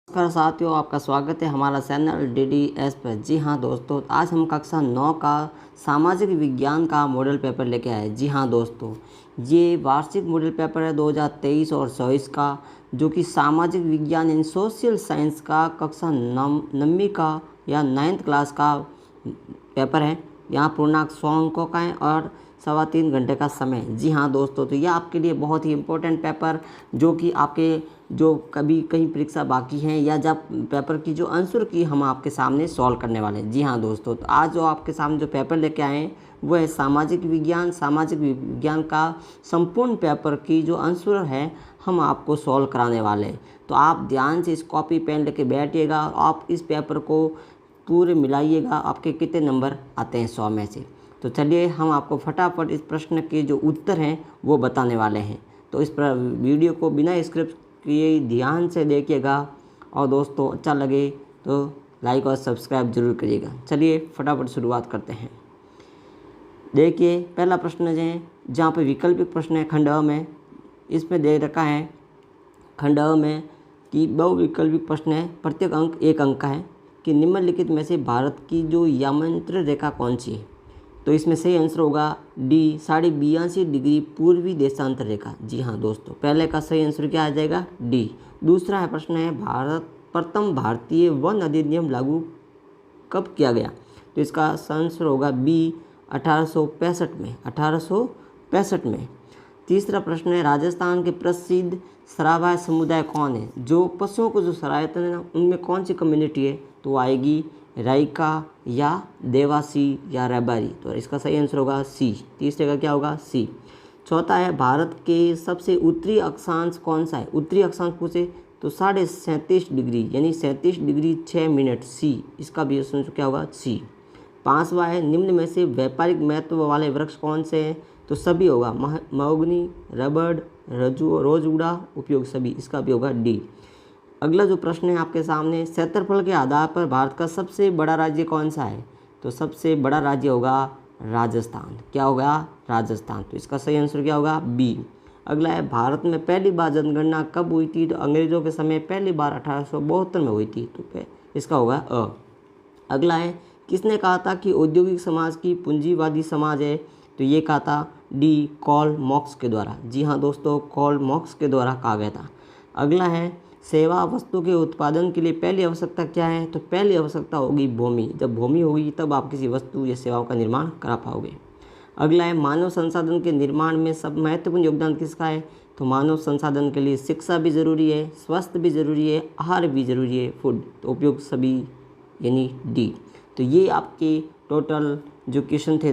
नमस्कार साथियों, आपका स्वागत है हमारा चैनल DDS पर। जी हाँ दोस्तों, आज हम कक्षा 9 का सामाजिक विज्ञान का मॉडल पेपर लेके आए। जी हाँ दोस्तों, ये वार्षिक मॉडल पेपर है 2023 और 24 का, जो कि सामाजिक विज्ञान इन सोशल साइंस का कक्षा 9वीं का या 9th क्लास का पेपर है। यहाँ पूर्णांक 100 अंकों का है और 3.25 घंटे का समय। जी हाँ दोस्तों, तो यह आपके लिए बहुत ही इम्पोर्टेंट पेपर, जो कि आपके जो कभी कहीं परीक्षा बाकी हैं या जब पेपर की जो आंसर की हम आपके सामने सॉल्व करने वाले हैं। जी हाँ दोस्तों, तो आज जो आपके सामने जो पेपर लेके आए हैं वो है सामाजिक विज्ञान। सामाजिक विज्ञान का संपूर्ण पेपर की जो आंसर है हम आपको सॉल्व कराने वाले हैं। तो आप ध्यान से इस कॉपी पेन लेके बैठिएगा और आप इस पेपर को पूरे मिलाइएगा। आपके कितने नंबर आते हैं 100 में से। तो चलिए हम आपको फटाफट इस प्रश्न के जो उत्तर हैं वो बताने वाले हैं। तो इस पर वीडियो को बिना स्क्रिप्ट किए ध्यान से देखिएगा और दोस्तों अच्छा लगे तो लाइक और सब्सक्राइब जरूर करिएगा। चलिए फटाफट शुरुआत करते हैं। देखिए पहला प्रश्न है, जहाँ पे विकल्पिक प्रश्न है खंड अ में, इसमें दे रखा है खंड अ में कि बहुविकल्पिक प्रश्न है, प्रत्येक अंक 1 अंक का है कि निम्नलिखित में से भारत की जो यामांतर रेखा कौन सी है। तो इसमें सही आंसर होगा डी, 82.5 डिग्री पूर्वी देशांतर रेखा। जी हाँ दोस्तों, पहले का सही आंसर क्या आ जाएगा, डी। दूसरा है प्रश्न है, प्रथम भारतीय वन अधिनियम लागू कब किया गया। तो इसका आंसर होगा बी, 1865 में। 1865 में। तीसरा प्रश्न है, राजस्थान के प्रसिद्ध सराभाई समुदाय कौन है। जो पशुओं को जो सराहते हैं ना, उनमें कौन सी कम्युनिटी है। तो आएगी राइका या देवासी या रबारी। तो इसका सही आंसर होगा सी। तीसरे का क्या होगा, सी। चौथा है, भारत के सबसे उत्तरी अक्षांश कौन सा है। उत्तरी अक्षांश पूछे तो 37.5 डिग्री यानी 37 डिग्री 6 मिनट, सी। इसका भी आंसर क्या होगा, सी। पांचवा है, निम्न में से व्यापारिक महत्व वाले वृक्ष कौन से हैं। तो सभी होगा, महोगनी, रबड़, रोजवुड उपयोग सभी। इसका भी होगा डी। अगला जो प्रश्न है आपके सामने, क्षेत्रफल के आधार पर भारत का सबसे बड़ा राज्य कौन सा है। तो सबसे बड़ा राज्य होगा राजस्थान। क्या होगा, राजस्थान। तो इसका सही आंसर क्या होगा, बी। अगला है, भारत में पहली बार जनगणना कब हुई थी। तो अंग्रेजों के समय पहली बार 1872 में हुई थी। तो इसका होगा अ। अगला है, किसने कहा था कि औद्योगिक समाज की पूंजीवादी समाज है। तो ये कहा था डी, कार्ल मार्क्स के द्वारा। जी हाँ दोस्तों, कार्ल मार्क्स के द्वारा कहा गया था। अगला है, सेवा वस्तु के उत्पादन के लिए पहली आवश्यकता क्या है। तो पहली आवश्यकता होगी भूमि। जब भूमि होगी तब आप किसी वस्तु या सेवाओं का निर्माण करा पाओगे। अगला है, मानव संसाधन के निर्माण में सब महत्वपूर्ण योगदान किसका है। तो मानव संसाधन के लिए शिक्षा भी जरूरी है, स्वास्थ्य भी जरूरी है, आहार भी जरूरी है, फूड। तो उपयोग सभी यानी डी। तो ये आपके टोटल जो क्वेश्चन थे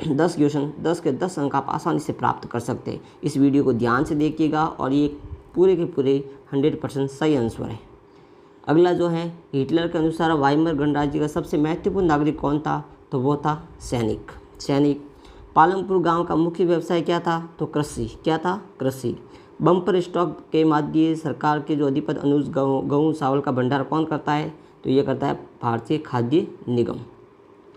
10 क्वेश्चन, 10 के 10 अंक आप आसानी से प्राप्त कर सकते हैं। इस वीडियो को ध्यान से देखिएगा और ये पूरे के पूरे 100% सही आंसर है। अगला जो है, हिटलर के अनुसार वाइमर गणराज्य का सबसे महत्वपूर्ण नागरिक कौन था। तो वो था सैनिक। पालमपुर गांव का मुख्य व्यवसाय क्या था। तो कृषि। क्या था, कृषि। बम्पर स्टॉक के माध्यम सरकार के जो अधिपति अनुज गेहूं चावल का भंडार कौन करता है। तो ये करता है भारतीय खाद्य निगम।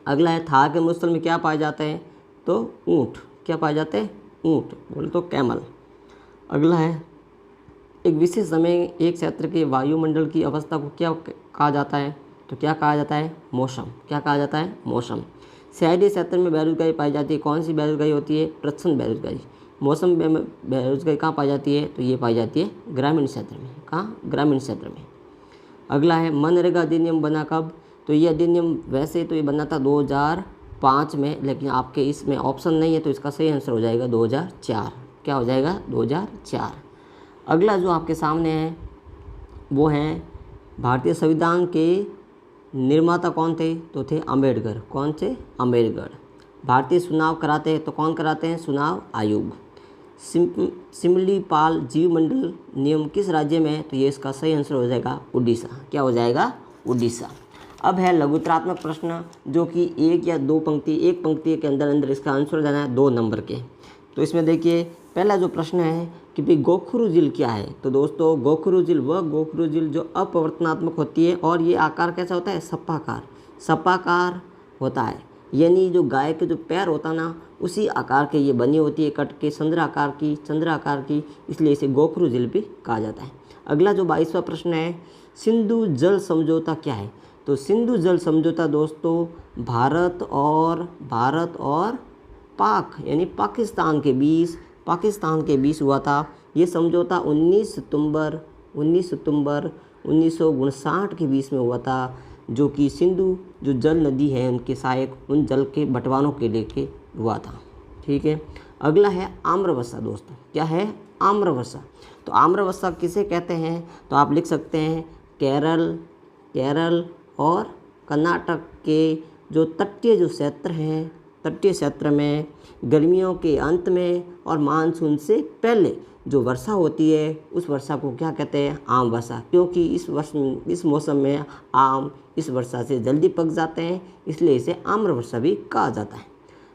अगला है, थार के मौसम में क्या पाए जाते हैं। तो ऊँट। क्या पाए जाते हैं, ऊँट। बोले तो कैमल। अगला है, एक विशेष समय एक क्षेत्र के वायुमंडल की अवस्था को क्या कहा जाता है। तो क्या कहा जाता है, मौसम। क्या कहा जाता है, मौसम। शहरी क्षेत्र में बेरोजगारी पाई जाती है। कौन सी बेरोजगारी होती है, प्रच्छन्न बेरोजगारी। मौसम में बेरोजगारी कहाँ पाई जाती है। तो ये पाई जाती है ग्रामीण क्षेत्र में। कहाँ, ग्रामीण क्षेत्र में। अगला है, मनरेगा अधिनियम बना कब। तो ये अधिनियम वैसे तो ये बना था 2005 में, लेकिन आपके इसमें ऑप्शन नहीं है तो इसका सही आंसर हो जाएगा 2004। क्या हो जाएगा, 2004। अगला जो आपके सामने है वो है, भारतीय संविधान के निर्माता कौन थे। तो थे अम्बेडकर। कौन थे, अम्बेडकर। भारतीय चुनाव कराते हैं तो कौन कराते हैं, चुनाव आयोग। सिमलीपाल जीवमंडल नियम किस राज्य में है। तो ये इसका सही आंसर हो जाएगा उड़ीसा। क्या हो जाएगा, उड़ीसा। अब है लघुत्रात्मक प्रश्न, जो कि एक या दो पंक्ति, एक पंक्ति के अंदर अंदर इसका आंसर देना है 2 नंबर के। तो इसमें देखिए पहला जो प्रश्न है कि भाई गोखरू झील क्या है। तो दोस्तों गोखरू झील वह गोखरू झील जो अपवर्तनात्मक होती है और ये आकार कैसा होता है, सपाकार होता है। यानी जो गाय के जो पैर होता है ना, उसी आकार के ये बनी होती है, कट के चंद्र आकार की, इसलिए इसे गोखरू झील भी कहा जाता है। अगला जो 22वां प्रश्न है, सिंधु जल समझौता क्या है? तो सिंधु जल समझौता दोस्तों भारत और पाक यानी पाकिस्तान के बीच हुआ था। ये समझौता 19 सितंबर 1959 के बीच में हुआ था, जो कि सिंधु जो जल नदी है उनके सहायक उन जल के बंटवारों के लेके हुआ था। ठीक है। अगला है आम्रवर्षा दोस्तों। क्या है? आम्रवर्षा। तो आम्रवर्षा किसे कहते हैं? तो आप लिख सकते हैं केरल और कर्नाटक के जो तटीय क्षेत्र में गर्मियों के अंत में और मानसून से पहले जो वर्षा होती है उस वर्षा को क्या कहते हैं? आम वर्षा, क्योंकि इस मौसम में आम इस वर्षा से जल्दी पक जाते हैं, इसलिए इसे आम्र वर्षा भी कहा जाता है।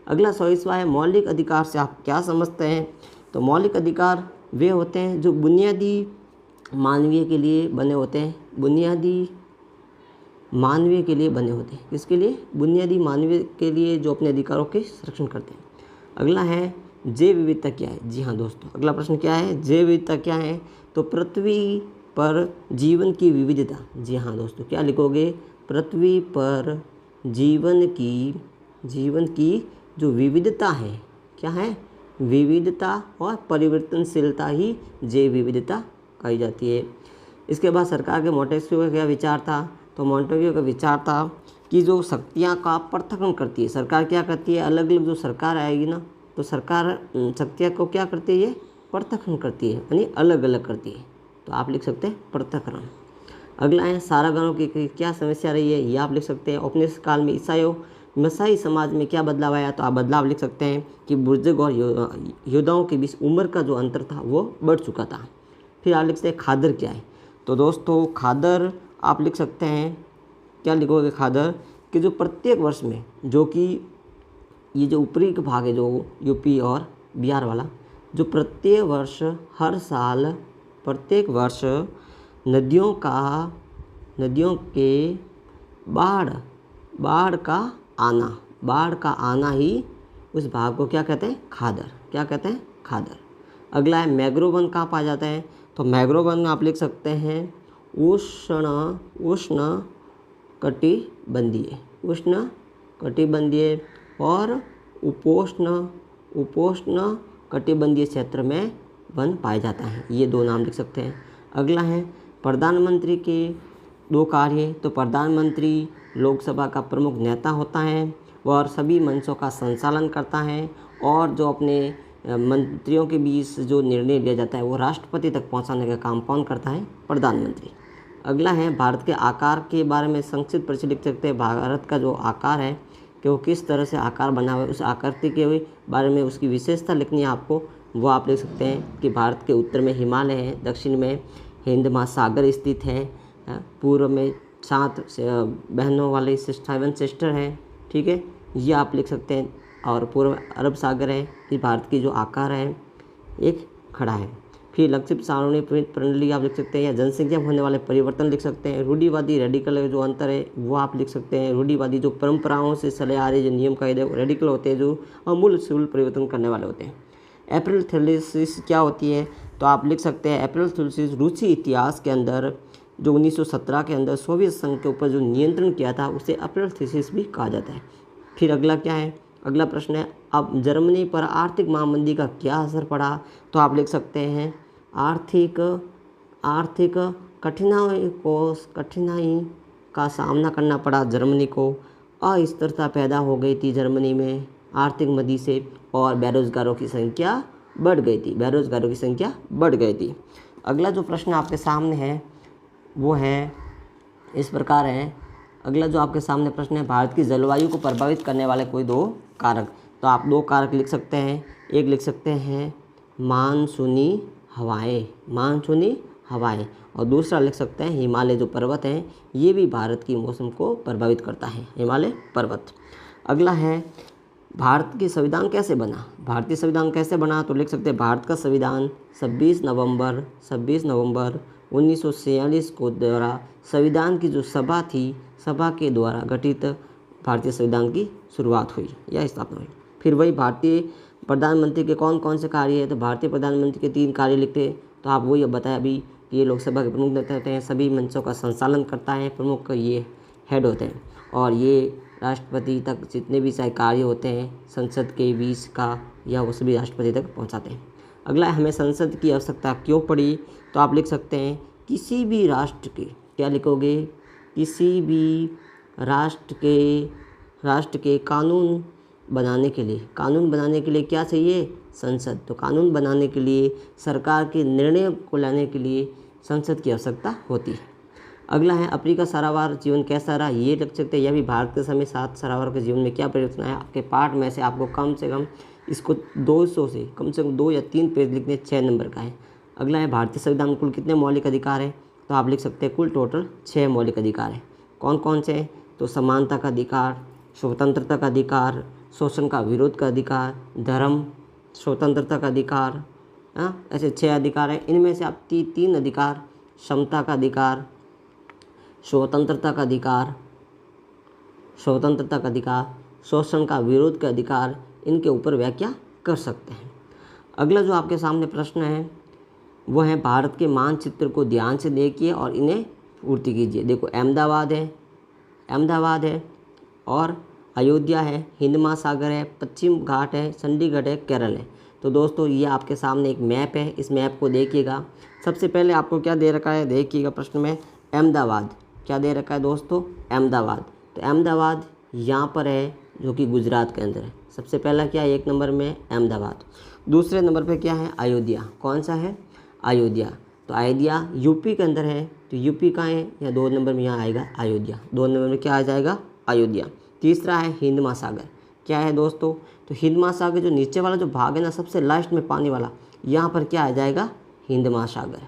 अगला 24वां है, मौलिक अधिकार से आप क्या समझते हैं? तो मौलिक अधिकार वे होते हैं जो बुनियादी मानवीय के लिए बने होते हैं। किसके लिए? बुनियादी मानवीय के लिए, जो अपने अधिकारों के संरक्षण करते हैं। अगला है जैव विविधता क्या है? जी हाँ दोस्तों, अगला प्रश्न क्या है? जैव विविधता क्या है? तो पृथ्वी पर जीवन की विविधता। जी हाँ दोस्तों, क्या लिखोगे? पृथ्वी पर जीवन की जो विविधता है, क्या है? विविधता और परिवर्तनशीलता ही जैव विविधता कही जाती है। इसके बाद सरकार के मोंटेस्क्यू का क्या विचार था? तो मोंटेस्क्यू का विचार था कि जो शक्तियाँ का पृथक्करण करती है, सरकार क्या करती है? अलग अलग जो सरकार आएगी ना, तो सरकार शक्तियाँ को क्या करती है? ये पृथक्करण करती है, यानी अलग अलग करती है। तो आप लिख सकते हैं पृथक्करण। अगला है सारागारों की क्या समस्या रही है? ये आप लिख सकते हैं। औपनिवेशिक काल में ईसाई समाज में क्या बदलाव आया? तो आप बदलाव लिख सकते हैं कि बुजुर्ग और योद्धाओं के बीच उम्र का जो अंतर था वो बढ़ चुका था। फिर आप लिख सकते हैं खादर क्या है? तो दोस्तों खादर आप लिख सकते हैं, क्या लिखोगे? खादर कि जो प्रत्येक वर्ष में, जो कि ये जो ऊपरी का भाग है जो यूपी और बिहार वाला, जो प्रत्येक वर्ष नदियों के बाढ़ का आना ही उस भाग को क्या कहते हैं? खादर। क्या कहते हैं? खादर। अगला है मैंग्रोव वन कहाँ पाया जाता है? तो मैंग्रोव वन आप लिख सकते हैं उष्ण कटिबंधीय और उपोष्ण कटिबंधीय क्षेत्र में वन पाया जाता है। ये दो नाम लिख सकते हैं। अगला है प्रधानमंत्री के 2 कार्य। तो प्रधानमंत्री लोकसभा का प्रमुख नेता होता है और सभी मंचों का संचालन करता है, और जो अपने मंत्रियों के बीच जो निर्णय लिया जाता है वो राष्ट्रपति तक पहुंचाने का काम कौन करता है? प्रधानमंत्री। अगला है भारत के आकार के बारे में संक्षिप्त परिचय लिख सकते हैं। भारत का जो आकार है कि वो किस तरह से आकार बना हुआ है, उस आकृति के बारे में उसकी विशेषता लिखनी है आपको, वो आप लिख सकते हैं कि भारत के उत्तर में हिमालय है, दक्षिण में हिंद महासागर स्थित है, पूर्व में 7 बहनों वाले 7 सिस्टर हैं। ठीक है, ये आप लिख सकते हैं। और पूर्व अरब सागर है कि भारत की जो आकार है एक खड़ा है। फिर लक्षित सारणी प्रणाली आप लिख सकते हैं, या जनसंख्या में होने वाले परिवर्तन लिख सकते हैं। रूढ़िवादी रेडिकल जो अंतर है वो आप लिख सकते हैं। रूढ़िवादी जो परंपराओं से चले आ रहे जो नियम कायदे, रेडिकल होते हैं जो अमूलचूल परिवर्तन करने वाले होते हैं। अप्रैल थ्योलिसिस क्या होती है? तो आप लिख सकते हैं अप्रैल थ्योलिसिस रूसी इतिहास के अंदर जो 1917 के अंदर सोवियत संघ के ऊपर जो नियंत्रण किया था उसे अप्रैल थ्योलिसिस भी कहा जाता है। फिर अगला क्या है? अगला प्रश्न है अब जर्मनी पर आर्थिक महामंदी का क्या असर पड़ा? तो आप लिख सकते हैं आर्थिक कठिनाई का सामना करना पड़ा जर्मनी को। अस्थिरता पैदा हो गई थी जर्मनी में आर्थिक मंदी से, और बेरोजगारों की संख्या बढ़ गई थी। अगला जो प्रश्न आपके सामने है वो है इस प्रकार है। अगला जो आपके सामने प्रश्न है, भारत की जलवायु को प्रभावित करने वाले कोई 2 कारक। तो आप 2 कारक लिख सकते हैं। एक लिख सकते हैं मानसूनी हवाएं, और दूसरा लिख सकते हैं हिमालय जो पर्वत हैं, ये भी भारत की मौसम को प्रभावित करता है, हिमालय पर्वत। अगला है भारतीय संविधान कैसे बना? तो लिख सकते हैं भारत का संविधान 26 नवंबर 1946 को द्वारा संविधान की जो सभा थी, सभा के द्वारा गठित भारतीय संविधान की शुरुआत हुई या स्थापना हुई। फिर वही भारतीय प्रधानमंत्री के कौन कौन से कार्य है? तो भारतीय प्रधानमंत्री के 3 कार्य लिखते। तो आप वही बताया अभी ये लोकसभा के प्रमुख नेता होते हैं। सभी मंचों का संचालन करता है, प्रमुख ये हेड होते हैं। और ये राष्ट्रपति तक जितने भी चाहे कार्य होते हैं संसद के बीच का, या वो सभी राष्ट्रपति तक पहुंचाते हैं। अगला, हमें संसद की आवश्यकता क्यों पड़ी? तो आप लिख सकते हैं किसी भी राष्ट्र के, क्या लिखोगे? किसी भी राष्ट्र के कानून बनाने के लिए क्या चाहिए? संसद। तो कानून बनाने के लिए, सरकार के निर्णय को लाने के लिए संसद की आवश्यकता होती है। अगला है, अफ्रीका सारावार जीवन कैसा रहा? ये रख सकते हैं। यह भी भारत के समय 7 सारावार के जीवन में क्या परिवर्तन आया? आपके पाठ में से आपको कम से कम इसको 200 से कम 2 या 3 पेज लिखने, 6 नंबर का है। अगला है, भारतीय संविधान में कुल कितने मौलिक अधिकार हैं? तो आप लिख सकते हैं कुल टोटल 6 मौलिक अधिकार हैं। कौन कौन से हैं? तो समानता का अधिकार, स्वतंत्रता का अधिकार, शोषण का विरोध का अधिकार, धर्म स्वतंत्रता का अधिकार, ऐसे 6 अधिकार हैं। इनमें से आप 3 अधिकार, समता का अधिकार, स्वतंत्रता का अधिकार, शोषण का विरोध का अधिकार, इनके ऊपर व्याख्या कर सकते हैं। अगला जो आपके सामने प्रश्न है वो है, भारत के मानचित्र को ध्यान से देखिए और इन्हें पूर्ति कीजिए। देखो, अहमदाबाद है और अयोध्या है, हिंद महासागर है, पश्चिम घाट है, चंडीगढ़ है, केरल है। तो दोस्तों ये आपके सामने एक मैप है, इस मैप को देखिएगा। सबसे पहले आपको क्या दे रखा है? देखिएगा प्रश्न में, अहमदाबाद क्या दे रखा है दोस्तों? अहमदाबाद। तो अहमदाबाद यहाँ पर है, जो कि गुजरात के अंदर है। सबसे पहला क्या है? 1 नंबर में अहमदाबाद। दूसरे नंबर पे क्या है? अयोध्या। कौन सा है? अयोध्या। तो अयोध्या यूपी के अंदर है। तो यूपी कहाँ है? या 2 नंबर में यहाँ आएगा अयोध्या। 2 नंबर में क्या आ जाएगा? अयोध्या। तीसरा है हिंद महासागर। क्या है दोस्तों? तो हिंद महासागर जो नीचे वाला जो भाग है ना, सबसे लास्ट में पानी वाला, यहाँ पर क्या आ जाएगा? हिंद महासागर।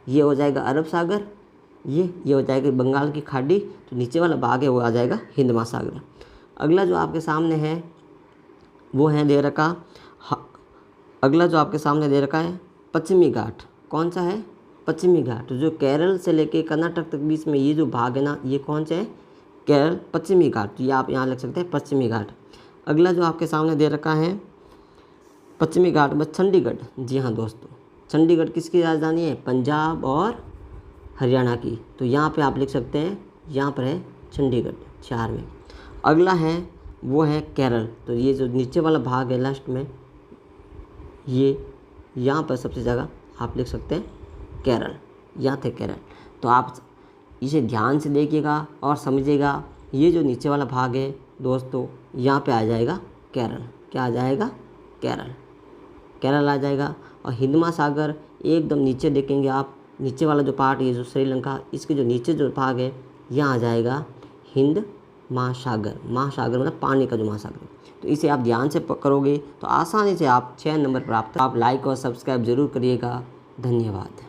ये हो जाएगा अरब सागर, ये हो जाएगा बंगाल की खाड़ी। तो नीचे वाला भाग है वो आ जाएगा हिंद महासागर। अगला जो आपके सामने है वो है दे रखा है पश्चिमी घाट। कौन सा है? पश्चिमी घाट। जो केरल से लेके कर्नाटक तक बीच में ये जो भाग है ना, ये कौन सा है? केरल पश्चिमी घाट। तो ये आप यहाँ लिख सकते हैं पश्चिमी घाट। अगला जो आपके सामने दे रखा है पश्चिमी घाट में चंडीगढ़। जी हाँ दोस्तों, चंडीगढ़ किसकी राजधानी है? पंजाब और हरियाणा की। तो यहाँ पे आप लिख सकते हैं, यहाँ पर है चंडीगढ़ 4 में। अगला है वो है केरल। तो ये जो नीचे वाला भाग है लास्ट में, ये यहाँ पर सबसे जगह आप लिख सकते हैं केरल। यहाँ थे केरल। तो आप इसे ध्यान से देखिएगा और समझिएगा। ये जो नीचे वाला भाग है दोस्तों, यहाँ पे आ जाएगा केरल। क्या आ जाएगा? केरल आ जाएगा। और हिंद महासागर एकदम नीचे देखेंगे आप, नीचे वाला जो पार्ट, ये जो श्रीलंका, इसके जो नीचे जो भाग है, यहाँ आ जाएगा हिंद महासागर। महासागर मतलब पानी का जो महासागर। तो इसे आप ध्यान से करोगे तो आसानी से आप 6 नंबर प्राप्त। आप लाइक और सब्सक्राइब जरूर करिएगा। धन्यवाद।